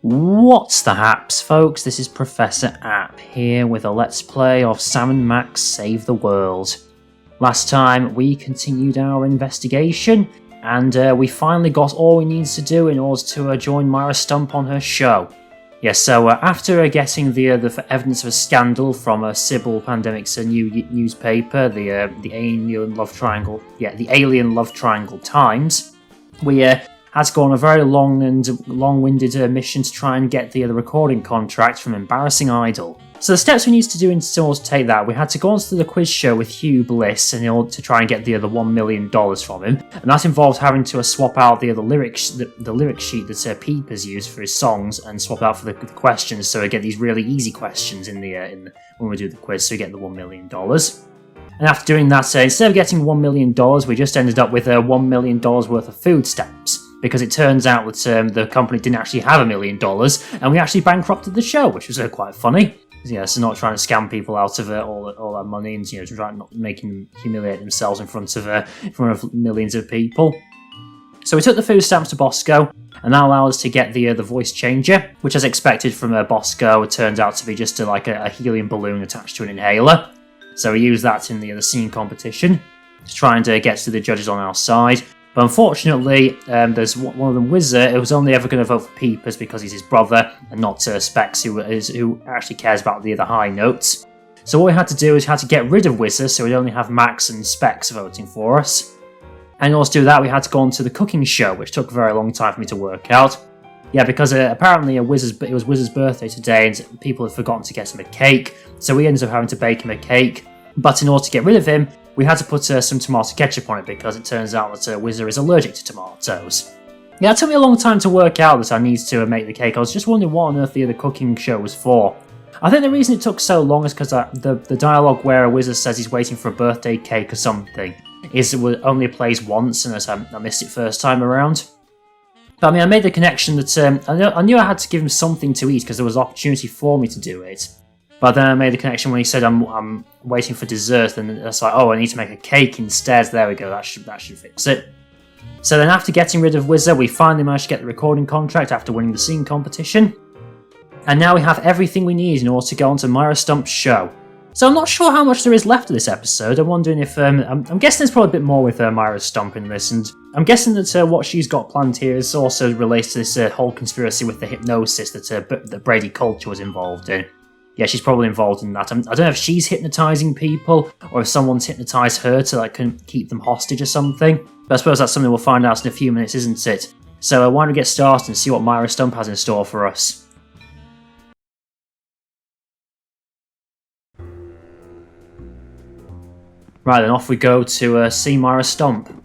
What's the haps, folks? This is Professor App here with a Let's Play of Sam and Max Save the World. Last time we continued our investigation and we finally got all we needed to do in order to join Myra Stump on her show. Yes, so after getting the evidence of a scandal from Sybil Pandemic's new newspaper, the Alien Love Triangle, the Alien Love Triangle Times, we had to go on a very long-winded mission to try and get the recording contract from Embarrassing Idol. So the steps we needed to do in order to take that, we had to go onto the quiz show with Hugh Bliss in order to try and get the $1 million from him, and that involved having to swap out the lyric sheet that Peepers used for his songs and swap out for the questions, so we get these really easy questions in when we do the quiz, so we get the $1 million. And after doing that, instead of getting $1 million, we just ended up with $1 million worth of food stamps, because it turns out that the company didn't actually have $1 million, and we actually bankrupted the show, which was quite funny. Yeah, so not trying to scam people out of all that money and trying not making them humiliate themselves in front of millions of people. So we took the food stamps to Bosco, and that allowed us to get the voice changer, which, as expected from Bosco, it turned out to be just a helium balloon attached to an inhaler. So we used that in the singing competition to try and get to the judges on our side. But unfortunately, there's one of them, Wizard, who was only ever going to vote for Peepers because he's his brother, and not Specs, who actually cares about the high notes. So what we had to do is we had to get rid of Wizard, so we'd only have Max and Specs voting for us. And in order to do that, we had to go on to the cooking show, which took a very long time for me to work out. Yeah, because apparently it was Wizard's birthday today, and people had forgotten to get him a cake, so we ended up having to bake him a cake. But in order to get rid of him, we had to put some tomato ketchup on it, because it turns out that Wizard is allergic to tomatoes. Yeah, it took me a long time to work out that I needed to make the cake. I was just wondering what on earth the cooking show was for. I think the reason it took so long is because the dialogue where a Wizard says he's waiting for a birthday cake or something only plays once, and I missed it first time around. But I made the connection that I knew I had to give him something to eat because there was opportunity for me to do it. But then I made the connection when he said I'm waiting for dessert, and it's like, oh, I need to make a cake instead. There we go, that should fix it. So then after getting rid of Wizard, we finally managed to get the recording contract after winning the singing competition. And now we have everything we need in order to go on to Myra Stump's show. So I'm not sure how much there is left of this episode. I'm wondering if, I'm guessing there's probably a bit more with Myra Stump in this, and I'm guessing that what she's got planned here is also relates to this whole conspiracy with the hypnosis that Brady Culture was involved in. Yeah, she's probably involved in that. I don't know if she's hypnotising people, or if someone's hypnotised her to keep them hostage or something. But I suppose that's something we'll find out in a few minutes, isn't it? So why don't we get started and see what Myra Stump has in store for us. Right then, off we go to see Myra Stump.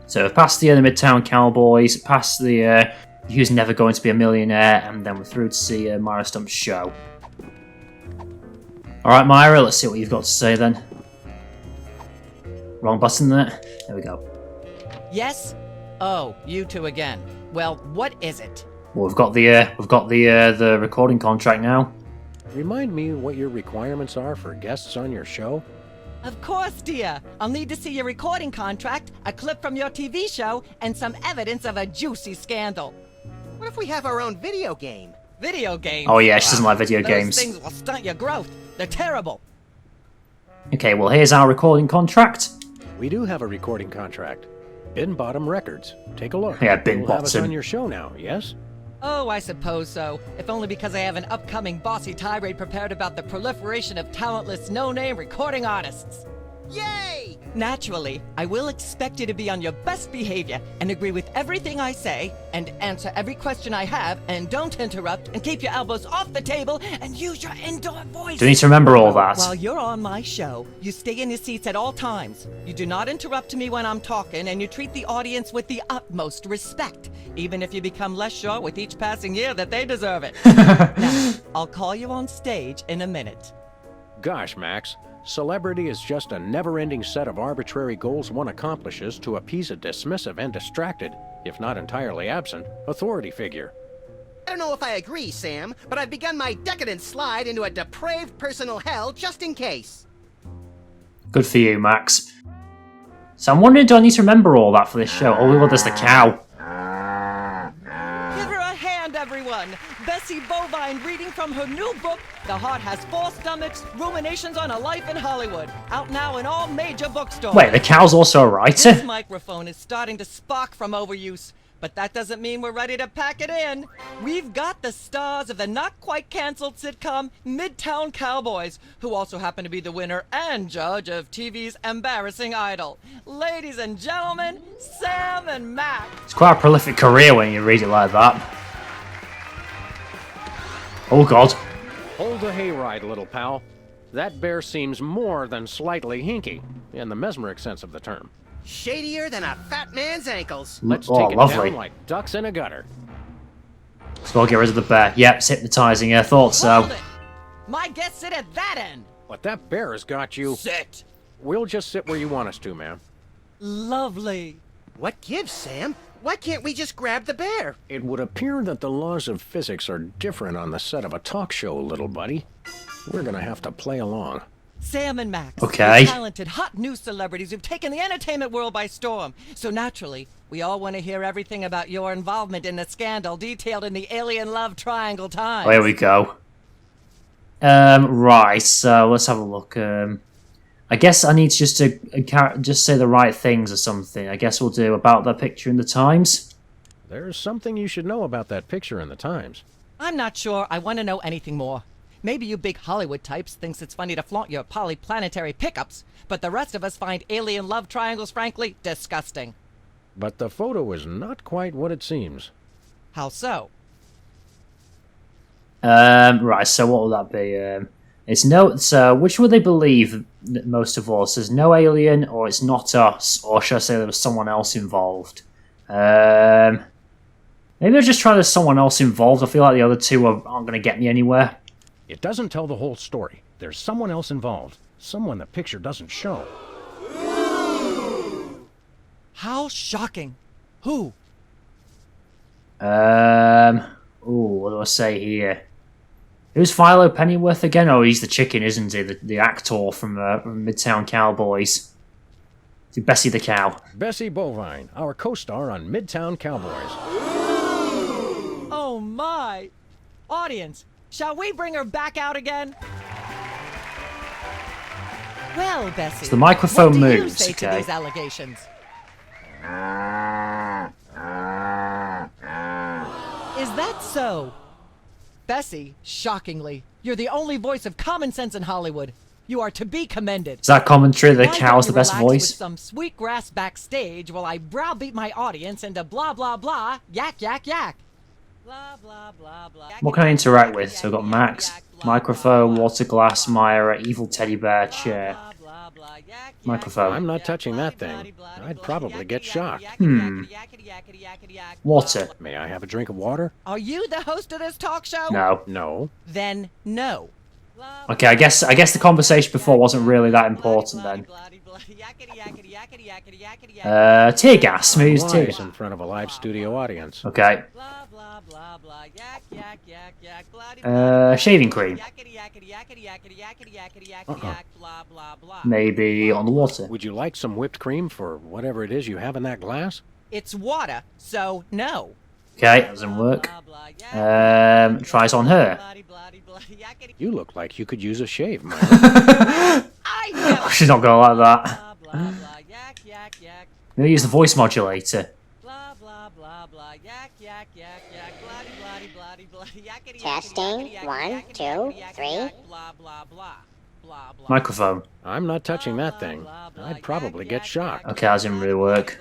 So past the Midtown Cowboys, past the Who's Never Going to Be a Millionaire, and then we're through to see Myra Stump's show. Alright Myra, let's see what you've got to say then. Wrong button there. There we go. Yes? Oh, you two again. Well, what is it? Well, we've got the recording contract now. Remind me what your requirements are for guests on your show? Of course, dear. I'll need to see your recording contract, a clip from your TV show, and some evidence of a juicy scandal. What if we have our own video game? Video games? Oh yeah, she doesn't like video games. Those things will stunt your growth. They're terrible. Okay, well here's our recording contract. We do have a recording contract. Bin Bottom Records. Take a look. Yeah, Bin You'll have us Bottom. on your show now, yes? Oh, I suppose so. If only because I have an upcoming bossy tirade prepared about the proliferation of talentless, no-name recording artists. Yay! Naturally, I will expect you to be on your best behavior and agree with everything I say and answer every question I have and don't interrupt and keep your elbows off the table and use your indoor voice. Do you need to remember all that? While you're on my show, you stay in your seats at all times. You do not interrupt me when I'm talking, and you treat the audience with the utmost respect, even if you become less sure with each passing year that they deserve it. Now, I'll call you on stage in a minute. Gosh, Max. Celebrity is just a never-ending set of arbitrary goals one accomplishes to appease a dismissive and distracted, if not entirely absent, authority figure. I don't know if I agree, Sam, but I've begun my decadent slide into a depraved personal hell just in case. Good for you, Max. So I'm wondering, do I need to remember all that for this show? Oh, well, there's the cow. everyone! Bessie Bovine reading from her new book, The Heart Has Four Stomachs, Ruminations on a Life in Hollywood. Out now in all major bookstores. Wait, the cow's also a writer? This microphone is starting to spark from overuse, but that doesn't mean we're ready to pack it in. We've got the stars of the not-quite-canceled sitcom Midtown Cowboys, who also happen to be the winner and judge of TV's Embarrassing Idol. Ladies and gentlemen, Sam and Mac. It's quite a prolific career when you read it like that. Oh god. Hold the hayride, little pal. That bear seems more than slightly hinky, in the mesmeric sense of the term. Shadier than a fat man's ankles. Let's Oh, take it lovely. down like ducks in a gutter. Let's go get rid of the bear. Yep, it's hypnotising her. Thought so. Hold it! My guests sit at that end. But that bear has got you. Sit. We'll just sit where you want us to, ma'am. Lovely. What gives, Sam? Why can't we just grab the bear? It would appear that the laws of physics are different on the set of a talk show, little buddy. We're gonna have to play along. Sam and Max, Okay. talented, hot news celebrities who've taken the entertainment world by storm. So naturally, we all want to hear everything about your involvement in the scandal detailed in the Alien Love Triangle Times. Oh, here we go. Right, so let's have a look. I guess I need just to just say the right things or something. I guess we'll do about that picture in the Times. There's something you should know about that picture in the Times. I'm not sure I want to know anything more. Maybe you big Hollywood types thinks it's funny to flaunt your polyplanetary pickups, but the rest of us find alien love triangles, frankly, disgusting. But the photo is not quite what it seems. How so? Right, so what will that be? It's no. So, which would they believe most of all? Says no alien, or it's not us, or should I say there was someone else involved? Maybe I'll just try there's someone else involved. I feel like the other two aren't going to get me anywhere. It doesn't tell the whole story. There's someone else involved. Someone the picture doesn't show. How shocking. Who? Ooh, what do I say here? Who's Philo Pennyworth again? Oh, he's the chicken, isn't he? The actor from Midtown Cowboys. To Bessie the cow. Bessie Bovine, our co-star on Midtown Cowboys. Oh my! Audience, shall we bring her back out again? Well, Bessie, So the microphone what do you moves, say to okay. these allegations? Is that so? Bessie, shockingly, you're the only voice of common sense in Hollywood. You are to be commended. Is that commentary? The Why cow's don't the you best relax with voice. some sweet grass backstage while I browbeat my audience into blah blah blah, yak yak yak. Blah blah blah blah. What can I interact with? So I've got Max, microphone, water glass, Myra, evil teddy bear, chair. Microphone. I'm not touching that thing. I'd probably get shocked. Water. May I have a drink of water? Are you the host of this talk show? No. No. Then no. Okay, I guess the conversation before wasn't really that important then. Tear gas. Smooth tear. Wise in front of a live studio audience. Okay. Shaving cream. Maybe on the water. Would you like some whipped cream for whatever it is you have in that glass? It's water, so no. Okay, that doesn't work. Try it on her. You look like you could use a shave, Myra. I never. She's not gonna like that. Blah blah yak yak yak. Maybe use the voice modulator. Blah blah blah blah yak yak yak yak bloody bloody bloody bloody yakety Testing. 1, 2, 3. blah blah blah blah blah. Microphone. I'm not touching that thing. I'd probably get shocked. Okay, that didn't really work.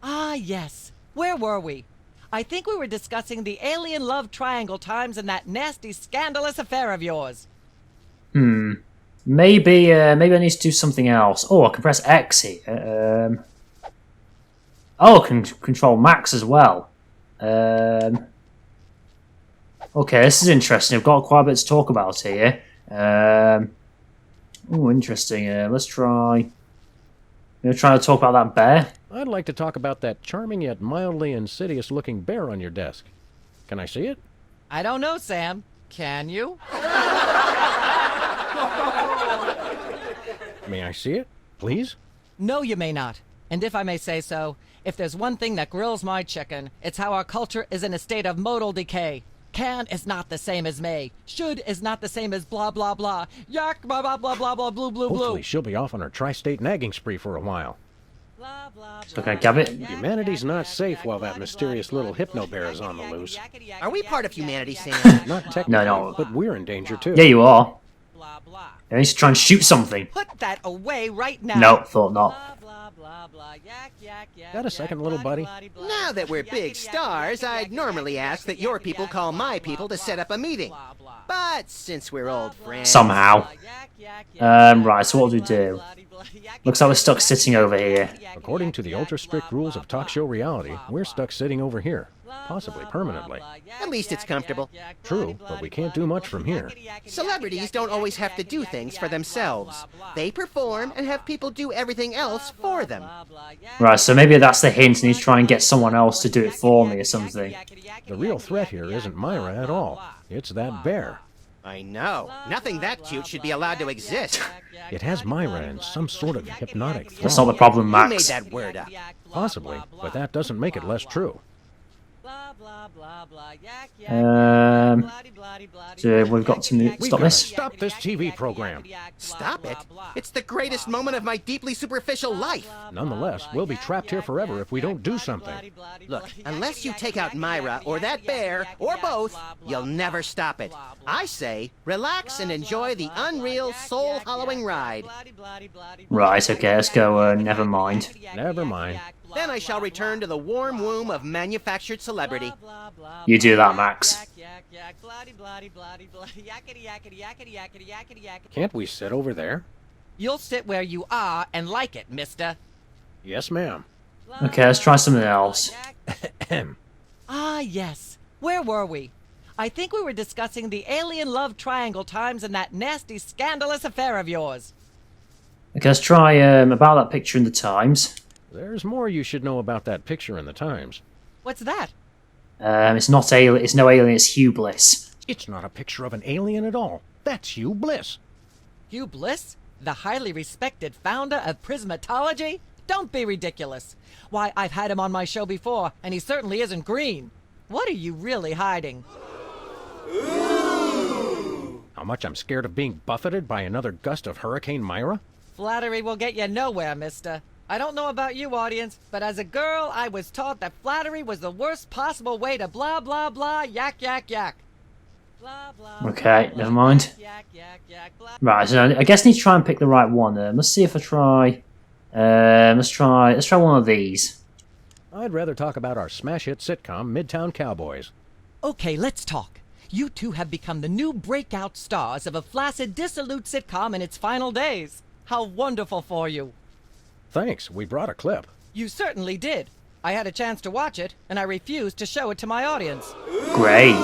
Ah, yes. Where were we? I think we were discussing the alien love triangle times and that nasty, scandalous affair of yours. Maybe I need to do something else. Oh, I can press X here. Oh, I can control Max as well. Okay, this is interesting. I've got quite a bit to talk about here. Oh, interesting. Let's try. We're trying to talk about that bear. I'd like to talk about that charming yet mildly insidious-looking bear on your desk. Can I see it? I don't know, Sam. Can you? May I see it, please? No, you may not. And if I may say so, if there's one thing that grills my chicken, it's how our culture is in a state of modal decay. Can is not the same as may. Should is not the same as blah blah blah. Yak blah blah blah blah blah blue blue blue. Hopefully she'll be off on her tri-state nagging spree for a while. Blah, blah, So can I grab it? Humanity's not safe while that mysterious little hypno-bear is on the loose. Are we part of humanity, Sam? Not technically, No. but we're in danger too. Yeah, you are. blah blah. I need to try and shoot something. Put that away right now. No, thought not. Blah blah blah. Yak yak yak. Got a second, little buddy? Now that we're big stars, I'd normally ask that your people call my people to set up a meeting. But since we're old friends... Somehow. Right, so what do we do? Looks like we're stuck sitting over here. According to the ultra-strict rules of talk show reality, we're stuck sitting over here. Possibly permanently. At least it's comfortable. True, but we can't do much from here. Celebrities don't always have to do things for themselves. They perform and have people do everything else for them. Right, so maybe that's the hint. I need to try and get someone else to do it for me or something. The real threat here isn't Myra at all. It's that bear. I know. Nothing that cute should be allowed to exist. It has Myra in some sort of hypnotic That's not the thrall. problem, Who made Max. that word up? Possibly, but that doesn't make it less true. So we've got to We stop gotta this. stop this TV program. Stop it? It's the greatest moment of my deeply superficial life. Nonetheless, we'll be trapped here forever if we don't do something. Look, unless you take out Myra or that bear, or both, you'll never stop it. I say, relax and enjoy the unreal, soul-hollowing ride. Right, okay, let's go. Never mind. Never mind. Then I shall return to the warm womb of manufactured celebrity. You do that, Max. Can't we sit over there? You'll sit where you are and like it, mister. Yes, ma'am. Okay, let's try something else. Ah, yes. Where were we? I think we were discussing the alien love triangle times and that nasty, scandalous affair of yours. Okay, let's try about that picture in the Times. There's more you should know about that picture in the Times. What's that? It's not alien. It's no alien. It's Hugh Bliss. It's not a picture of an alien at all. That's Hugh Bliss. Hugh Bliss? The highly respected founder of prismatology? Don't be ridiculous. Why, I've had him on my show before, and he certainly isn't green. What are you really hiding? How much I'm scared of being buffeted by another gust of Hurricane Myra? Flattery will get you nowhere, mister. I don't know about you, audience, but as a girl, I was taught that flattery was the worst possible way to blah, blah, blah, yak, yak, yak. Blah, blah, Okay, blah, never mind. yak, yak, yak, blah. Right, so I guess I need to try and pick the right one. Let's see if I try. Let's try one of these. I'd rather talk about our smash hit sitcom, Midtown Cowboys. Okay, let's talk. You two have become the new breakout stars of a flaccid, dissolute sitcom in its final days. How wonderful for you. Thanks, we brought a clip. You certainly did. I had a chance to watch it, and I refused to show it to my audience. Great.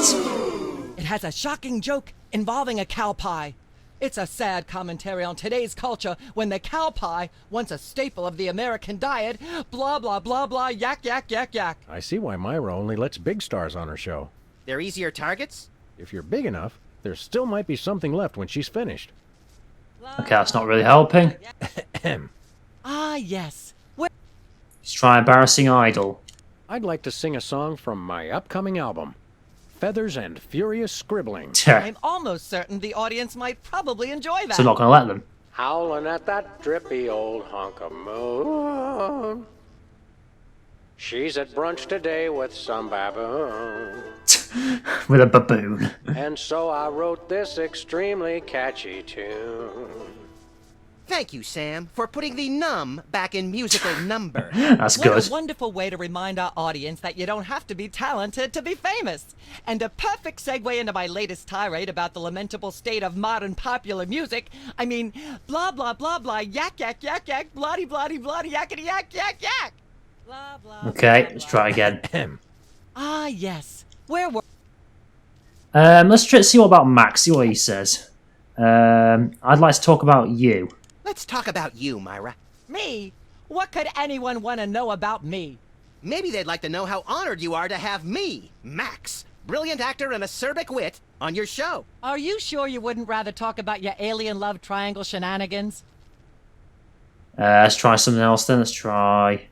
It has a shocking joke involving a cow pie. It's a sad commentary on today's culture when the cow pie, once a staple of the American diet, blah, blah, blah, blah, yak, yak, yak, yak. I see why Myra only lets big stars on her show. They're easier targets? If you're big enough, there still might be something left when she's finished. Okay, that's not really helping. Ah, yes. Let's try Embarrassing Idol. I'd like to sing a song from my upcoming album, Feathers and Furious Scribbling. I'm almost certain the audience might probably enjoy that. So I'm not going to let them. Howling at that drippy old hunk of moon. She's at brunch today with some baboon. With a baboon. And so I wrote this extremely catchy tune. Thank you, Sam, for putting the num back in musical number. That's What good. a wonderful way to remind our audience that you don't have to be talented to be famous. And a perfect segue into my latest tirade about the lamentable state of modern popular music. I mean, blah, blah, blah, blah, yak, yak, yak, yak, bloody, bloody, bloody, yakety, yak, yak, yak. Blah, blah, Okay, let's try again. Ah, yes. Where were... Let's see what about Max. See what he says. I'd like to talk about you. Let's talk about you, Myra. Me? What could anyone want to know about me? Maybe they'd like to know how honored you are to have me, Max, brilliant actor and acerbic wit, on your show. Are you sure you wouldn't rather talk about your alien love triangle shenanigans? Let's try something else then. Let's try...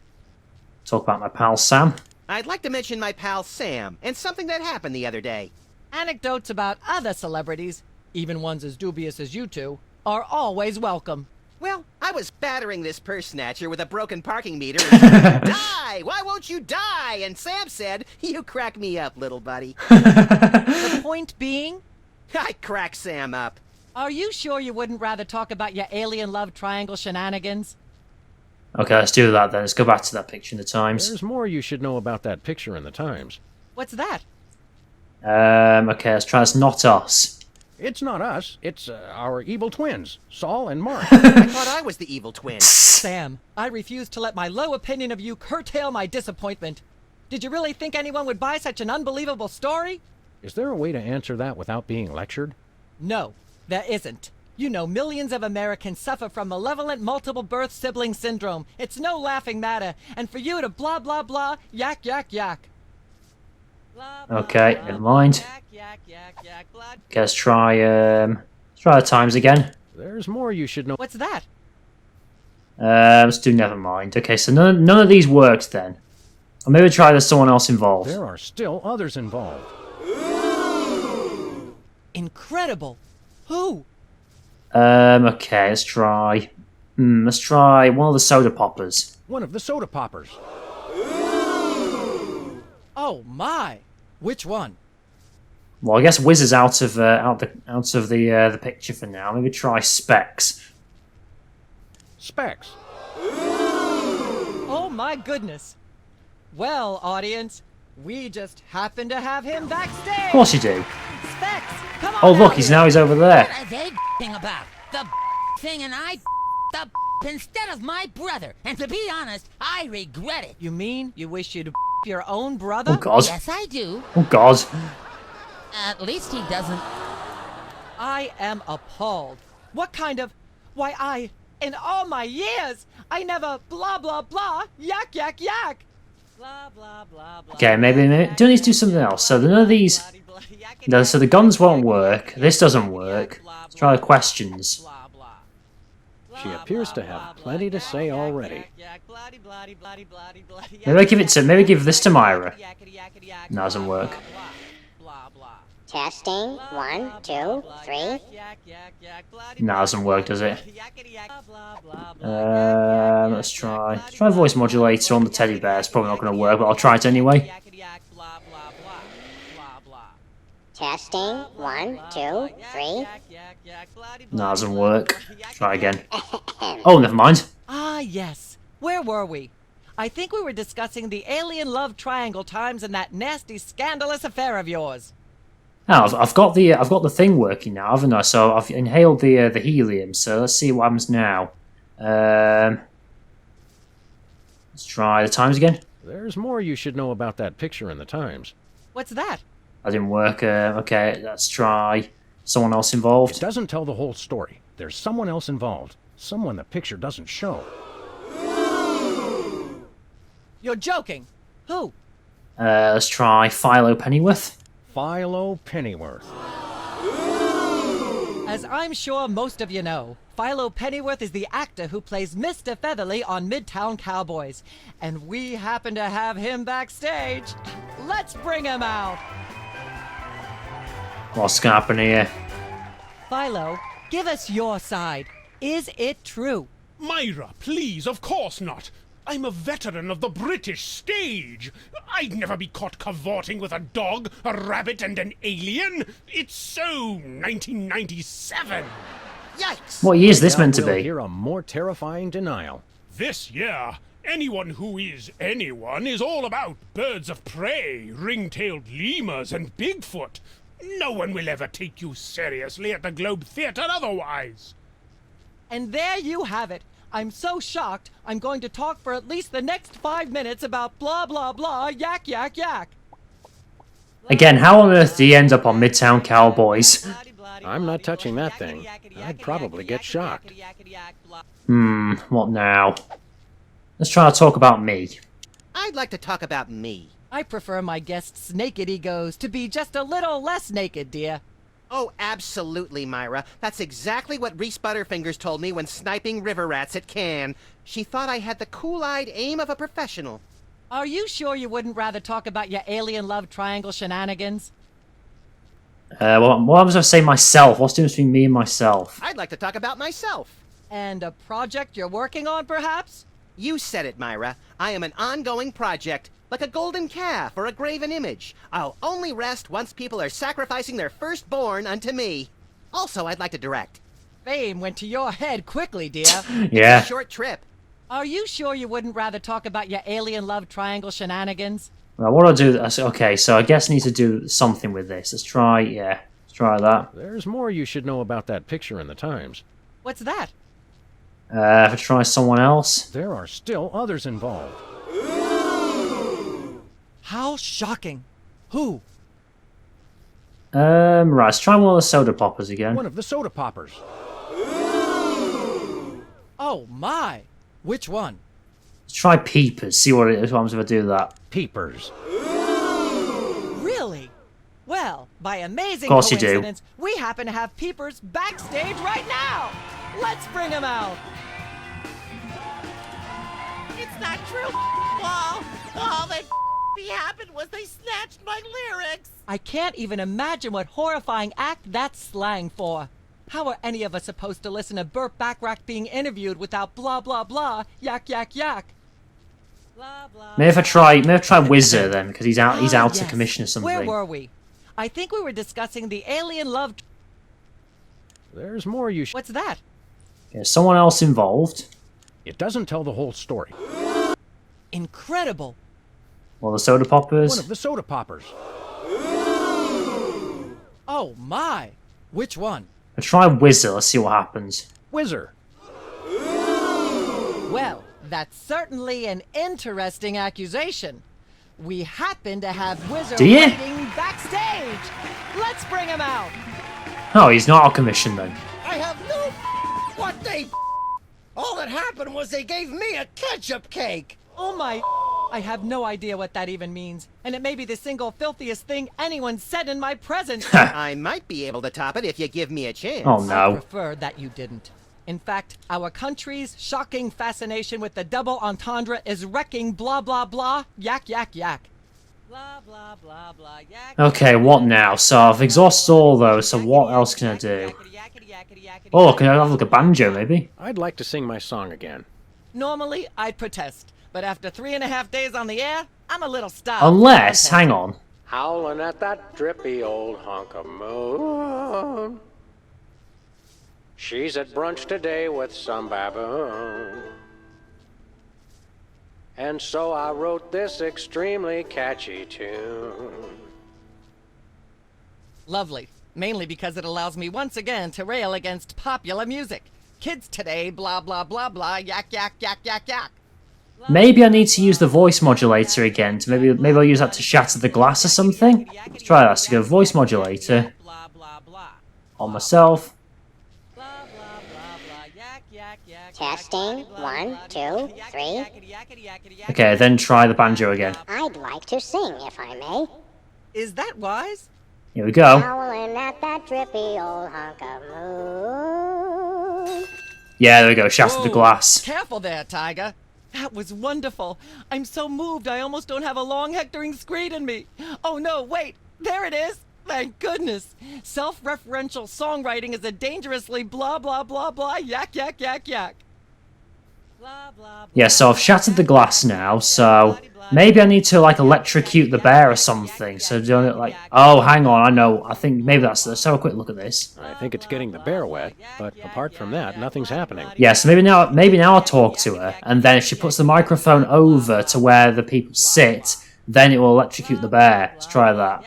talk about my pal Sam. I'd like to mention my pal Sam, and something that happened the other day. Anecdotes about other celebrities, even ones as dubious as you two, are always welcome. Well, I was battering this purse snatcher with a broken parking meter and said, "Die! Why won't you die?" And Sam said, "You crack me up, little buddy." The point being, I crack Sam up. are you sure you wouldn't rather talk about your alien love triangle shenanigans? Okay, let's do that then. Let's go back to that picture in the Times. There's more you should know about that picture in the Times. What's that? Okay, let's try this. Not us. It's not us. It's our evil twins, Saul and Mark. I thought I was the evil twin. Sam, I refuse to let my low opinion of you curtail my disappointment. Did you really think anyone would buy such an unbelievable story? Is there a way to answer that without being lectured? No, there isn't. You know, millions of Americans suffer from malevolent multiple birth sibling syndrome. It's no laughing matter. And for you to blah, blah, blah, yak, yak, yak. Blah, blah, Okay, blah, never mind. yak, yak, yak, yak, blah. Okay, let's try the Times again. There's more you should know. What's that? Let's do never mind. Okay, so none of these worked then. Or maybe try there's someone else involved. There are still others involved. Incredible. Who? Okay, let's try... let's try one of the soda poppers. One of the soda poppers. Oh my! Which one? Well, I guess Wiz is out of the picture for now. Maybe try Specs. Specs. Oh my goodness! Well, audience, we just happen to have him backstage! Of course you do. Specs, come on Oh look, out he's here. over there. What are they thing about? The thing and I the instead of my brother. And to be honest, I regret it. You mean you wish you'd your own brother? Oh god. Yes, I do. Oh god. At least he doesn't. I am appalled. What kind of... Why, in all my years, I never blah blah blah, yak yak yak. Blah blah blah blah. Okay, maybe do need to do something else. So none of these... No, so the guns won't work. This doesn't work. Let's try the questions. She appears to have plenty to say already. Maybe give this to Myra. No, doesn't work. Testing. 1, 2, 3. No, doesn't work, does it? Let's try. Let's try voice modulator on the teddy bear. It's probably not going to work, but I'll try it anyway. Testing. 1, 2, 3. No, doesn't work. Try again. Oh, never mind. Ah, yes. Where were we? I think we were discussing the alien love triangle times and that nasty, scandalous affair of yours. Now, I've got the thing working now, haven't I? So I've inhaled the helium. So let's see what happens now. Let's try the Times again. There's more you should know about that picture in the Times. What's that? That didn't work. Okay, let's try someone else involved. It doesn't tell the whole story. There's someone else involved. Someone the picture doesn't show. You're joking. Who? Let's try Philo Pennyworth. Philo Pennyworth. As I'm sure most of you know, Philo Pennyworth is the actor who plays Mr. Featherly on Midtown Cowboys. And we happen to have him backstage. Let's bring him out. What's going to happen here? Philo, give us your side. Is it true? Myra, please, of course not. I'm a veteran of the British stage. I'd never be caught cavorting with a dog, a rabbit, and an alien. It's so 1997. Yikes! What year is this Now meant to we'll be? hear a more terrifying denial. This year, anyone who is anyone is all about birds of prey, ring-tailed lemurs, and Bigfoot. No one will ever take you seriously at the Globe Theatre otherwise. And there you have it. I'm so shocked, I'm going to talk for at least the next 5 minutes about blah blah blah, yak yak yak. Again, how on earth do you end up on Midtown Cowboys? I'm not touching that thing. I'd probably get shocked. What now? Let's try to talk about me. I'd like to talk about me. I prefer my guests' naked egos to be just a little less naked, dear. Oh, absolutely, Myra. That's exactly what Reese Butterfingers told me when sniping river rats at Cannes. She thought I had the cool-eyed aim of a professional. Are you sure you wouldn't rather talk about your alien love triangle shenanigans? Well, what was I say myself? What's the difference between me and myself? I'd like to talk about myself. And a project you're working on, perhaps? You said it, Myra. I am an ongoing project, like a golden calf or a graven image. I'll only rest once people are sacrificing their firstborn unto me. Also, I'd like to direct. Fame went to your head quickly, dear. Yeah. It's a short trip. Are you sure you wouldn't rather talk about your alien love triangle shenanigans? Well, what I'll do... Okay, so I guess I need to do something with this. Let's try that. There's more you should know about that picture in the Times. What's that? If I try someone else... There are still others involved. How shocking. Who? Right, let's try one of the soda poppers again. One of the soda poppers. Oh, my. Which one? Let's try peepers, see what happens if I do that. Peepers. Really? Well, by amazing Of course you do. coincidence, we happen to have peepers backstage right now. Let's bring them out. It's not true, Paul. All that happened was they snatched my lyrics. I can't even imagine what horrifying act that's slang for. How are any of us supposed to listen to Burt Bacharach being interviewed without blah blah blah, yak yak yak? Blah, blah, Maybe if I try Wizard then, because he's out of yes. commission or something. Where were we? I think we were discussing the alien love... There's more you should... What's that? Yeah, someone else involved. It doesn't tell the whole story. Incredible. Well, the soda poppers. One of the soda poppers. Oh my. Which one? I'll try Wizard, let's see what happens. Whizzer. Well, that's certainly an interesting accusation. We happen to have Wizard Do ya? waiting backstage. Let's bring him out. Oh, he's not on commission then. I have no what they... All that happened was they gave me a ketchup cake. Oh my... I have no idea what that even means, and it may be the single filthiest thing anyone said in my presence. I might be able to top it if you give me a chance. Oh I no. prefer that you didn't. In fact, our country's shocking fascination with the double entendre is wrecking blah blah blah, yak yak yak. Blah blah blah blah yak. Okay, what now? So I've exhausted all those, so what else can I do? Oh, can I have like a banjo maybe? I'd like to sing my song again. Normally, I'd protest, but after 3.5 days on the air, I'm a little stopped. Unless, hang on. Howling at that drippy old hunk of moon. She's at brunch today with some baboon. And so I wrote this extremely catchy tune. Lovely. Mainly because it allows me once again to rail against popular music. Kids today, blah blah blah blah, yak yak yak yak yak. Maybe I need to use the voice modulator again. To maybe I'll use that to shatter the glass or something. Let's try that. Let's go voice modulator Blah blah blah. on myself. Blah blah blah blah, yak yak yak. Testing, 1, 2, 3. Okay, then try the banjo again. I'd like to sing, if I may. Is that wise? Here we go. Howling at that drippy old hunk of moon. Yeah, there we go. Shattered the Whoa, glass. Careful there, Tiger. That was wonderful. I'm so moved I almost don't have a long hectoring screed in me. Oh no, wait. There it is. Thank goodness. Self-referential songwriting is a dangerously blah blah blah blah yak yak yak yak. Blah, blah, Yeah, so I've shattered the glass now, so maybe I need to, like, electrocute the bear or something. So doing it like... Oh, hang on, I know. I think maybe that's... Let's have a quick look at this. I think it's getting the bear wet, but apart from that, nothing's happening. Yeah, so maybe now I'll talk to her, and then if she puts the microphone over to where the people sit, then it will electrocute the bear. Let's try that.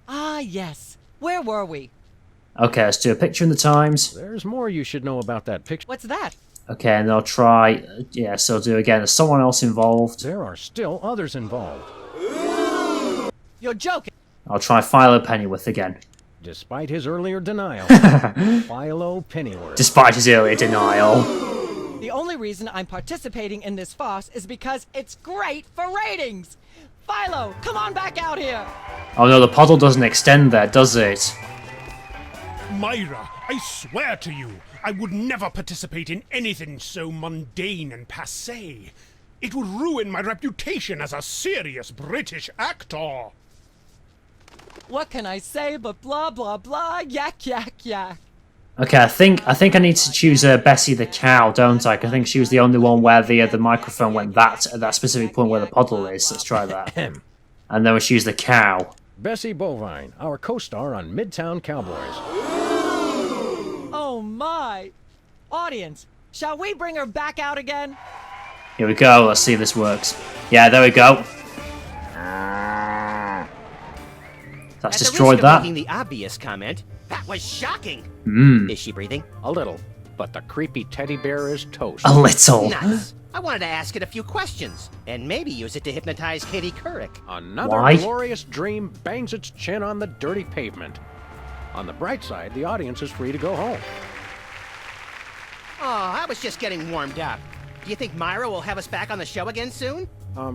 Ah, yes. Where were we? Okay, let's do a picture in the Times. There's more you should know about that picture. What's that? Okay, and I'll try... Yeah, so I'll do again. There's someone else involved. There are still others involved. You're joking. I'll try Philo Pennyworth again. Despite his earlier denial, Philo Pennyworth. Despite his earlier denial. The only reason I'm participating in this farce is because it's great for ratings. Philo, come on back out here! Oh no, the puddle doesn't extend there, does it? Myra, I swear to you, I would never participate in anything so mundane and passé. It would ruin my reputation as a serious British actor. What can I say but blah blah blah, yak yak yak. Okay, I think I need to choose Bessie the cow, don't I? 'Cause I think she was the only one where the microphone went at that specific point where the puddle is. Let's try that. And then we choose the cow. Bessie Bovine, our co-star on Midtown Cowboys. Oh my! Audience, shall we bring her back out again? Here we go. Let's see if this works. Yeah, there we go. That's At the destroyed risk of that. making the obvious comment, that was shocking. Mmm. Is she breathing? A little, but the creepy teddy bear is toast. A little. Nuts. I wanted to ask it a few questions, and maybe use it to hypnotize Katie Couric. Another Why? glorious dream bangs its chin on the dirty pavement. On the bright side, the audience is free to go home. Oh, I was just getting warmed up. Do you think Myra will have us back on the show again soon?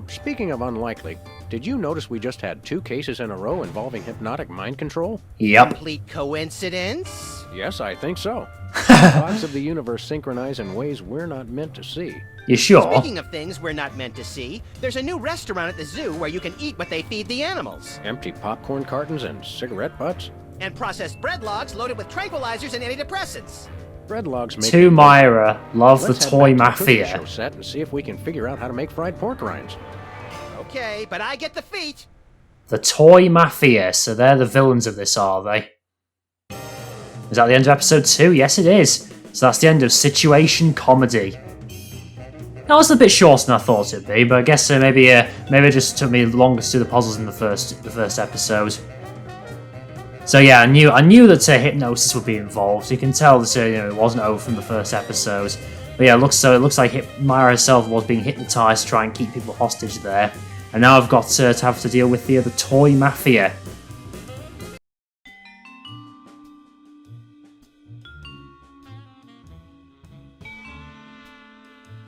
Speaking of unlikely, did you notice we just had 2 cases in a row involving hypnotic mind control? Yep. Complete coincidence? Yes, I think so. Gods of the universe synchronize in ways we're not meant to see. You sure? Speaking of things we're not meant to see, there's a new restaurant at the zoo where you can eat what they feed the animals. Empty popcorn cartons and cigarette butts? And processed bread logs loaded with tranquilizers and antidepressants. Bread logs make To Myra, love the Let's head toy back to the cooking mafia. show set and see if we can figure out how to make fried pork rinds. Okay, but I get the feet. The toy mafia. So they're the villains of this, are they? Is that the end of episode 2? Yes, it is. So that's the end of Situation Comedy. That was a bit shorter than I thought it'd be, but I guess maybe it just took me longer to do the puzzles in the first episode. So yeah, I knew that hypnosis would be involved. You can tell that it wasn't over from the first episode. But yeah, it looks like Myra herself was being hypnotized to try and keep people hostage there. And now I've got to have to deal with the toy mafia.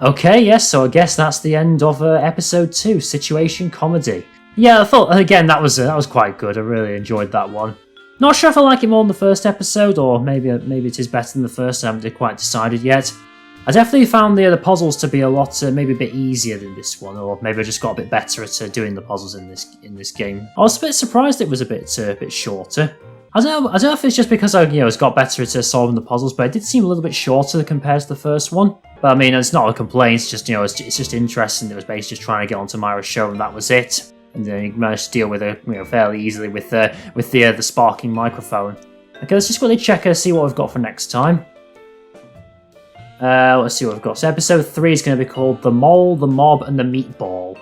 Okay, yes, so I guess that's the end of episode 2, Situation Comedy. Yeah, I thought, again, that was quite good. I really enjoyed that one. Not sure if I like it more than the first episode, or maybe it is better than the first. I haven't quite decided yet. I definitely found the puzzles to be maybe a bit easier than this one, or maybe I just got a bit better at doing the puzzles in this game. I was a bit surprised it was a bit shorter. I don't know if it's just because I got better at solving the puzzles, but it did seem a little bit shorter compared to the first one. But I mean, it's not a complaint. It's just it's just interesting. It was basically just trying to get onto Myra's show, and that was it. And then you managed to deal with it fairly easily with the sparking microphone. Okay, let's just quickly check see what we've got for next time. Let's see what we've got. So episode 3 is going to be called The Mole, the Mob, and the Meatball.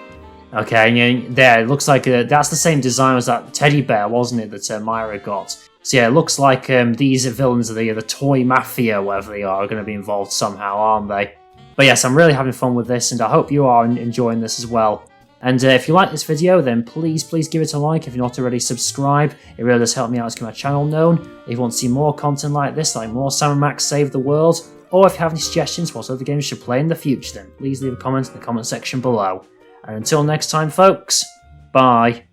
Okay, and there, it looks like that's the same design as that teddy bear, wasn't it, that Myra got? So yeah, it looks like these villains of the toy mafia, whatever they are going to be involved somehow, aren't they? But yes, I'm really having fun with this, and I hope you are enjoying this as well. And if you like this video, then please give it a like. If you're not already, subscribe. It really does help me out to get my channel known. If you want to see more content like this, like more Sam and Max Save the World, or if you have any suggestions for what other games should play in the future, then please leave a comment in the comment section below. And until next time, folks, bye.